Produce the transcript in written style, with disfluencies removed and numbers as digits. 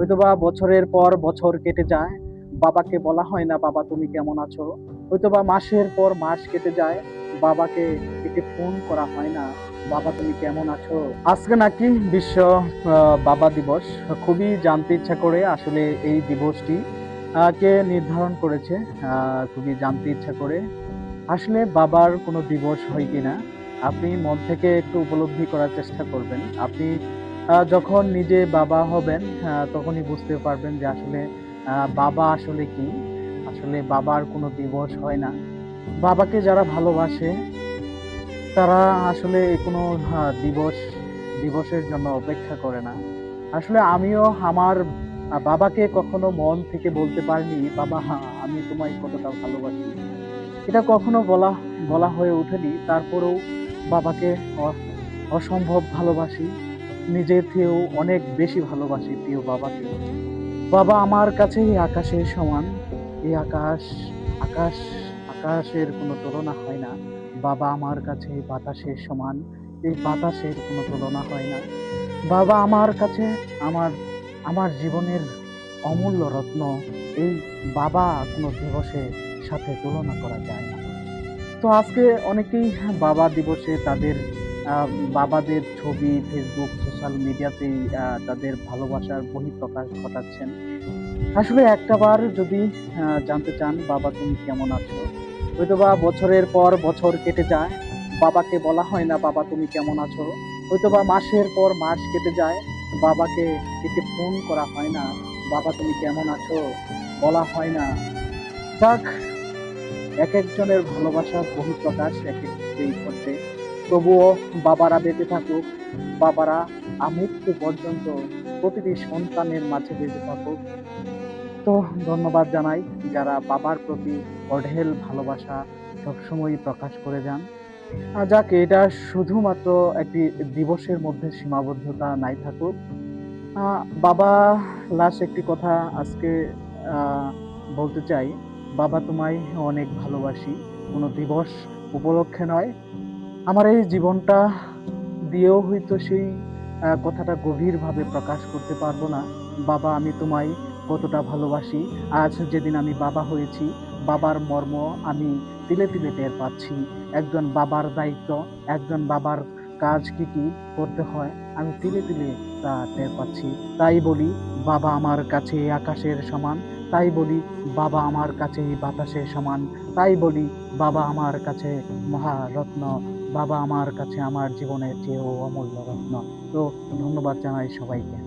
হয়তোবা বছরের পর বছর কেটে যায়, বাবাকে বলা হয় না বাবা তুমি কেমন আছো। হয়তোবা মাসের পর মাস কেটে যায়, বাবাকে একটি ফোন করা হয় না বাবা তুমি কেমন আছো। আজকে নাকি বিশ্ব বাবা দিবস। খুবই জানতে ইচ্ছা করে আসলে এই দিবসটি কে নির্ধারণ করেছে। খুবই জানতে ইচ্ছা করে আসলে বাবার কোনো দিবস হয় কিনা আপনি মন থেকে একটু উপলব্ধি করার চেষ্টা করবেন। আপনি যখন নিজে বাবা হবেন তখনই বুঝতে পারবেন যে আসলে বাবা আসলে কি। আসলে বাবার কোনো দিবস হয় না। বাবাকে যারা ভালোবাসে তারা আসলে কোনো দিবসের জন্য অপেক্ষা করে না। আসলে আমিও আমার বাবাকে কখনো মন থেকে বলতে পারিনি, "বাবা আমি তোমায় কতটা ভালোবাসি।" এটা কখনো বলা বলা হয়ে ওঠেনি। তারপরেও বাবাকে অ অসম্ভব ভালোবাসি। নিজের থেকেও অনেক বেশি ভালোবাসি প্রিয় বাবাকে। বাবা আমার কাছে এই আকাশের সমান। এই আকাশ আকাশের কোনো তুলনা হয় না। বাবা আমার কাছে এই বাতাসের সমান। এই বাতাসের কোনো তুলনা হয় না। বাবা আমার কাছে আমার আমার জীবনের অমূল্য রত্ন। এই বাবা কোনো দিবসের সাথে তুলনা করা যায় না। তো আজকে অনেকেই বাবা দিবসে তাদের বাবাদের ছবি ফেসবুক, সোশ্যাল মিডিয়াতেই তাদের ভালোবাসার বহিঃপ্রকাশ ঘটাচ্ছেন। আসলে একটাবার যদি জানতে চান বাবা তুমি কেমন আছো? হয়তোবা বছরের পর বছর কেটে যায়, বাবাকে বলা হয় না বাবা তুমি কেমন আছো? হয়তোবা মাসের পর মাস কেটে যায়, বাবাকে একটি ফোন করা হয় না বাবা তুমি কেমন আছো? বলা হয় না। যাক, একেকজনের ভালোবাসার বহিঃপ্রকাশ একেকভাবেই ঘটবে। তবুও বাবারা বেঁচে থাকুক, বাবারা আমৃত্যু পর্যন্ত প্রতিটি সন্তানের মাঝে বেঁচে থাকুক। তো ধন্যবাদ জানাই যারা বাবার প্রতি অঢেল ভালোবাসা সবসময়ই প্রকাশ করে যান। যাক, এটা শুধুমাত্র একটি দিবসের মধ্যে সীমাবদ্ধতা নাই থাকুক। বাবা লাস্ট একটি কথা আজকে আ বলতে চাই। বাবা তোমায় অনেক ভালোবাসি। কোনো দিবস উপলক্ষে নয়। আমার এই জীবনটা দিয়েও হয়তো সেই কথাটা গভীরভাবে প্রকাশ করতে পারবো না। বাবা আমি তোমায় কতটা ভালোবাসি। আজ যেদিন আমি বাবা হয়েছি, বাবার মর্ম আমি তিলে, তিলে টের পাচ্ছি। একজন বাবার দায়িত্ব, একজন বাবার কাজ কি, কি করতে হয় আমি তিলে, তিলে তা টের পাচ্ছি। তাই বলি বাবা আমার কাছে আকাশের সমান। তাই বলি বাবা আমার কাছে বাতাসের সমান। তাই বলি বাবা আমার কাছে মহারত্ন। বাবা আমার কাছে আমার জীবনের চেয়েও অমূল্য রত্ন। তো ধন্যবাদ জানাই সবাইকে।